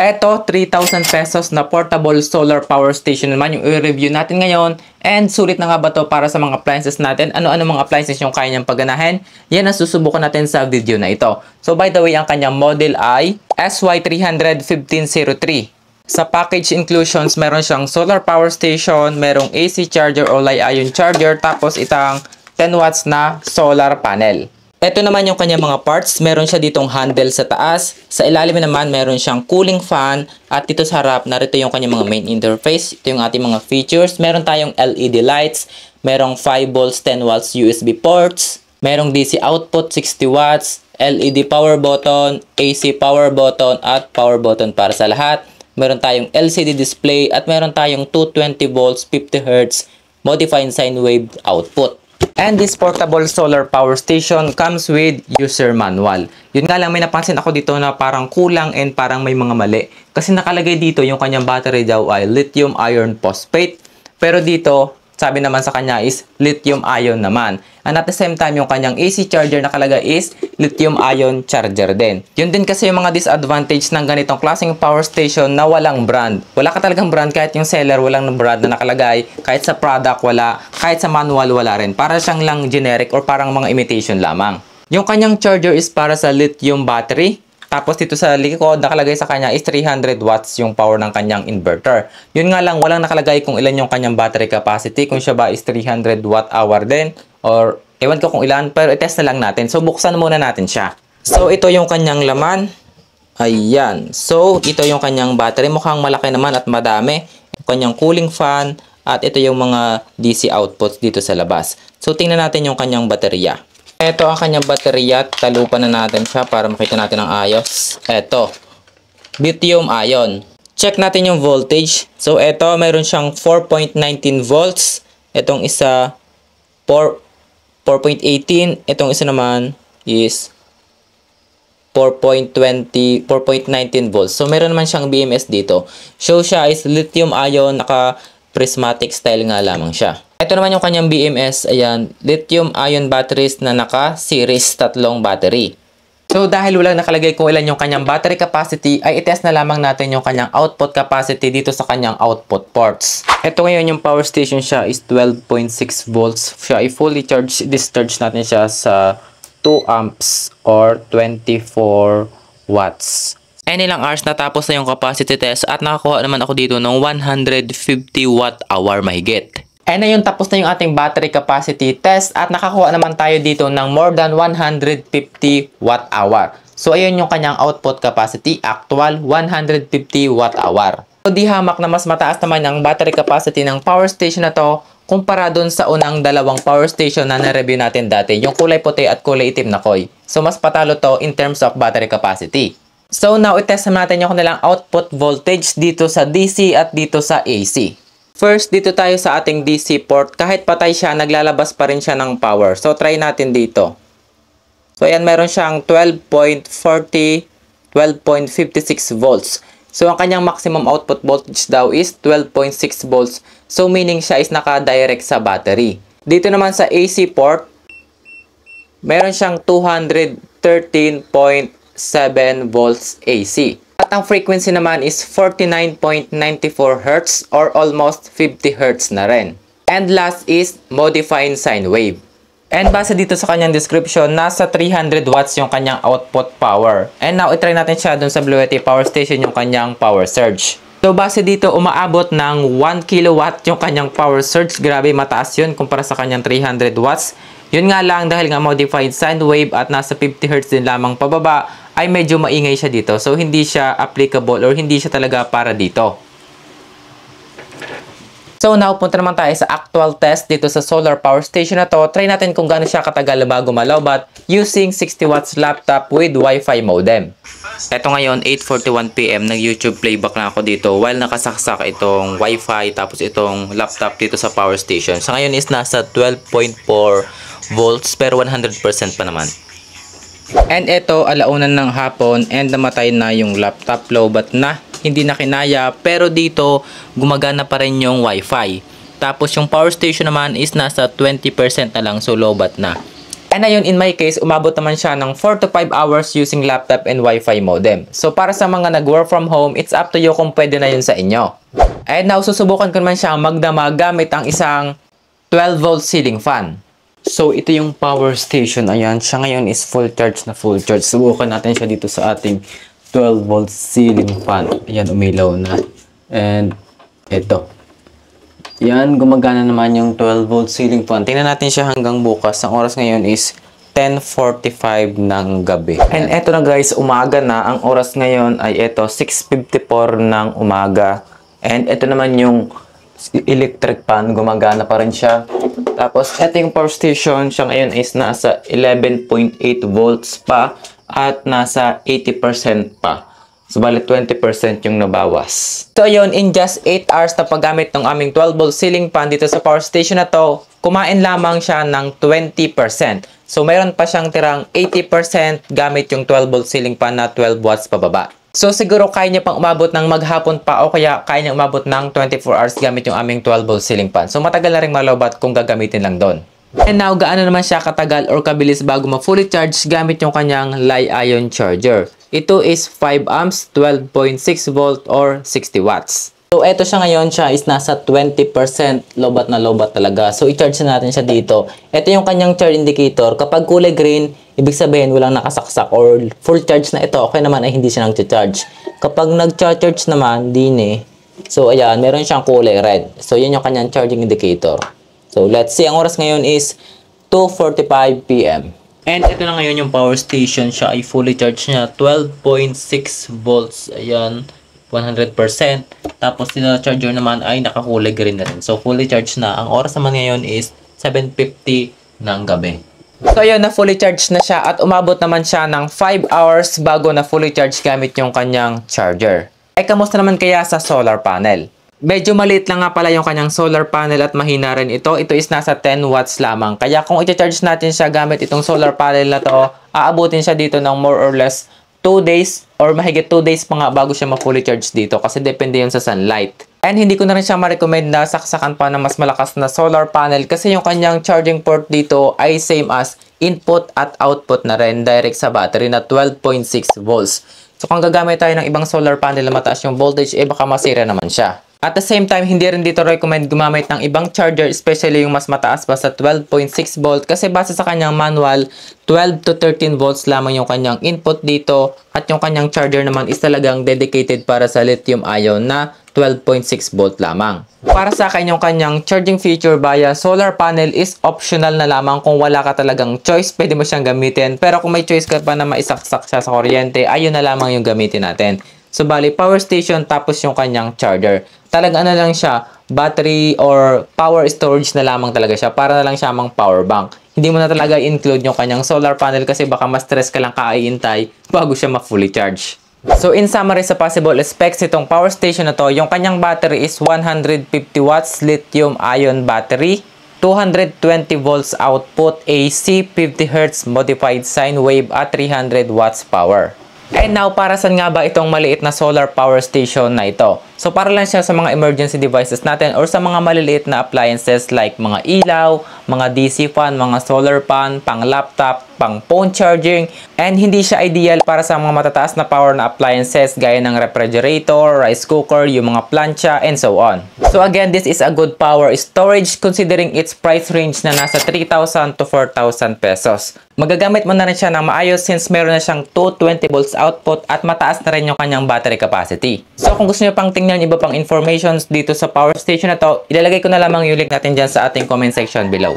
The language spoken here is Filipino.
Eto, 3,000 pesos na portable solar power station naman yung i-review natin ngayon. And sulit na nga ba to para sa mga appliances natin? Ano-ano mga appliances yung kaya niyang pagganahin? Yan ang susubukan natin sa video na ito. So by the way, ang kanyang model ay SY300-1503. Sa package inclusions, meron siyang solar power station, merong AC charger o Li-ion charger, tapos itang 10 watts na solar panel. Ito naman yung kanyang mga parts. Meron siya ditong handle sa taas. Sa ilalim naman, meron siyang cooling fan. At dito sa harap, narito yung kanyang mga main interface. Ito yung ating mga features. Meron tayong LED lights. Merong 5 volts, 10 watts USB ports. Merong DC output, 60 watts. LED power button, AC power button, at power button para sa lahat. Meron tayong LCD display. At meron tayong 220 volts, 50 Hz modified sine wave output. And this portable solar power station comes with user manual. Yun nga lang, may napansin ako dito na parang kulang and parang may mga mali. Kasi nakalagay dito yung kanyang battery daw ay lithium iron phosphate. Pero dito, sabi naman sa kanya is lithium ion naman. And at the same time, yung kanyang AC charger nakalagay is lithium ion charger din. Yun din kasi yung mga disadvantage ng ganitong klaseng power station na walang brand. Wala ka talagang brand, kahit yung seller walang brand na nakalagay, kahit sa product wala, kahit sa manual wala rin. Para siyang lang generic or parang mga imitation lamang. Yung kanyang charger is para sa lithium battery. Tapos dito sa likod, nakalagay sa kanya is 300 watts yung power ng kanyang inverter. Yun nga lang, walang nakalagay kung ilan yung kanyang battery capacity. Kung siya ba is 300 watt hour din. Or ewan ko kung ilan, pero i-test na lang natin. So buksan muna natin siya. So ito yung kanyang laman. Ayan. So ito yung kanyang battery. Mukhang malaki naman at madami. Yung kanyang cooling fan. At ito yung mga DC outputs dito sa labas. So tingnan natin yung kanyang baterya. Ito ang kanyang baterya. Talupan na natin siya para makita natin ang ayos. Ito, lithium ion. Check natin yung voltage. So ito, mayroon siyang 4.19 volts. Itong isa 4.18. Itong isa naman is 4.19 volts. So meron naman siyang BMS dito. Show siya is lithium ion, naka prismatic style nga lamang siya. Ito naman yung kanyang BMS, ayan, lithium-ion batteries na naka-series 3 battery. So dahil walang nakalagay kung ilan yung kanyang battery capacity, ay itest na lamang natin yung kanyang output capacity dito sa kanyang output ports. Ito ngayon yung power station siya is 12.6 volts. Siya ay fully charged, discharge natin siya sa 2 amps or 24 watts. And ilang hours natapos na yung capacity test at nakakuha naman ako dito ng 150 watt hour mahigit. And ayun, tapos na yung ating battery capacity test at nakakuha naman tayo dito ng more than 150 watt hour. So ayun yung kanyang output capacity, actual 150 watt hour. So di hamak na mas mataas naman ang battery capacity ng power station na to kumpara dun sa unang dalawang power station na na-review natin dati, yung kulay puti at kulay itim na koy. So mas patalo to in terms of battery capacity. So now itest natin yung kanilang output voltage dito sa DC at dito sa AC. First, dito tayo sa ating DC port. Kahit patay siya, naglalabas pa rin siya ng power. So, try natin dito. So, ayan, meron siyang 12.40, 12.56 volts. So, ang kanyang maximum output voltage daw is 12.6 volts. So, meaning siya is naka-direct sa battery. Dito naman sa AC port, meron siyang 213.7 volts AC. At ang frequency naman is 49.94 Hz or almost 50 Hz na rin. And last is modified sine wave. And base dito sa kanyang description, nasa 300 watts yung kanyang output power. And now, itry natin siya dun sa Bluetooth power station yung kanyang power surge. So base dito, umaabot ng 1 kilowatt yung kanyang power surge. Grabe, mataas yun kumpara sa kanyang 300 watts. Yun nga lang, dahil nga modified sine wave at nasa 50 Hz din lamang pababa, ay medyo maingay siya dito. So, hindi siya applicable or hindi siya talaga para dito. So, now, punta naman tayo sa actual test dito sa solar power station na to. Try natin kung gaano siya katagal bago malobat using 60 watts laptop with Wi-Fi modem. Eto ngayon, 8:41 PM, nag-YouTube playback na ako dito while nakasaksak itong Wi-Fi tapos itong laptop dito sa power station. Sa ngayon is nasa 12.4 volts pero 100% pa naman. And ito, alaunan ng hapon and namatay na yung laptop, lowbat na, hindi na kinaya, pero dito gumagana pa rin yung Wi-Fi. Tapos yung power station naman is nasa 20% na lang, so lowbat na. And ayun, in my case, umabot naman siya ng 4 to 5 hours using laptop and Wi-Fi modem. So para sa mga nag-work from home, it's up to you kung pwede na yun sa inyo. And now, susubukan ko naman siya magdamag gamit ang isang 12 volt ceiling fan. So ito yung power station. Ayan, siya ngayon is full charge na full charge. Subukan natin siya dito sa ating 12 volt ceiling fan. Ayan, umilaw na. And ito. Yan, gumagana naman yung 12 volt ceiling fan. Tingnan natin siya hanggang bukas. Ang oras ngayon is 10:45 ng gabi. And eto na guys, umaga na. Ang oras ngayon ay eto, 6:54 ng umaga. And eto naman yung electric fan, gumagana pa rin siya. Tapos eto yung power station, siya ngayon is nasa 11.8 volts pa at nasa 80% pa. So, bali 20% yung nabawas. So, yun, in just 8 hours na paggamit ng aming 12 volt ceiling fan dito sa power station na to, kumain lamang siya ng 20%. So, mayroon pa siyang tirang 80% gamit yung 12 volt ceiling fan na 12 watts pababa. So, siguro kaya niya pang umabot ng maghapon pa o kaya kaya niya umabot ng 24 hours gamit yung aming 12 volt ceiling fan. So, matagal na rin malobat kung gagamitin lang doon. And now, gaano naman siya katagal or kabilis bago ma-fully charge gamit yung kanyang Li-ion charger. Ito is 5 amps, 12.6 volt or 60 watts. So, eto siya ngayon, siya is nasa 20%, lobat na lobat talaga. So, i-charge na natin siya dito. Ito yung kanyang charge indicator. Kapag kulay green, ibig sabihin walang nakasaksak or full charge na ito. Okay naman ay hindi siya nag-charge. Kapag nag-charge naman, din eh. So, ayan, meron siyang kulay red. So, yun yung kanyang charging indicator. So, let's see. Ang oras ngayon is 2:45 p.m. And ito na ngayon yung power station. Siya ay fully charged niya. 12.6 volts. Ayan. 100%. Tapos yung charger naman ay nakakulay green na rin. So, fully charged na. Ang oras naman ngayon is 7:50 ng gabi. So, ayun, na fully charged na siya. At umabot naman siya ng 5 hours bago na fully charged gamit yung kanyang charger. Eh, kamusta naman kaya sa solar panel? Medyo maliit lang nga pala yung kanyang solar panel at mahina rin ito. Ito is nasa 10 watts lamang. Kaya kung i-charge natin siya gamit itong solar panel na to, aabutin siya dito ng more or less 2 days or mahigit 2 days pa nga bago siya ma-fully charge dito kasi depende yun sa sunlight. And hindi ko na rin siya ma-recommend na saksakan pa ng mas malakas na solar panel kasi yung kanyang charging port dito ay same as input at output na rin direct sa battery na 12.6 volts. So kung gagamit tayo ng ibang solar panel na mataas yung voltage, baka masira naman siya. At the same time, hindi rin dito recommend gumamit ng ibang charger, especially yung mas mataas pa sa 12.6 volt kasi base sa kanyang manual, 12 to 13 volts lamang yung kanyang input dito at yung kanyang charger naman is talagang dedicated para sa lithium ion na 12.6 volt lamang. Para sa akin, yung kanyang charging feature via solar panel is optional na lamang. Kung wala ka talagang choice, pwede mo siyang gamitin. Pero kung may choice ka pa na maisaksak siya sa kuryente, ayun na lamang yung gamitin natin. So, bali, power station tapos yung kanyang charger. Talaga lang siya, battery or power storage na lamang talaga siya. Para na lang siya mang power bank. Hindi mo na talaga include yung kanyang solar panel kasi baka ma-stress ka lang kaiintay bago siya ma-fully charge. So, in summary sa possible specs itong power station na to, yung kanyang battery is 150 watts lithium ion battery, 220 volts output AC, 50 Hz modified sine wave at 300 watts power. And now, para saan nga ba itong maliit na solar power station na ito? So, para lang siya sa mga emergency devices natin or sa mga maliliit na appliances like mga ilaw, mga DC fan, mga solar pan, pang laptop, pang phone charging, and hindi siya ideal para sa mga matataas na power na appliances gaya ng refrigerator, rice cooker, yung mga plancha, and so on. So again, this is a good power storage considering its price range na nasa 3,000 to 4,000 pesos. Magagamit mo na rin siya ng maayos since meron na siyang 220 volts output at mataas na rin yung kanyang battery capacity. So kung gusto niyo pang tingnan iba pang informations dito sa power station na to, ilalagay ko na lamang yung link natin dyan sa ating comment section below.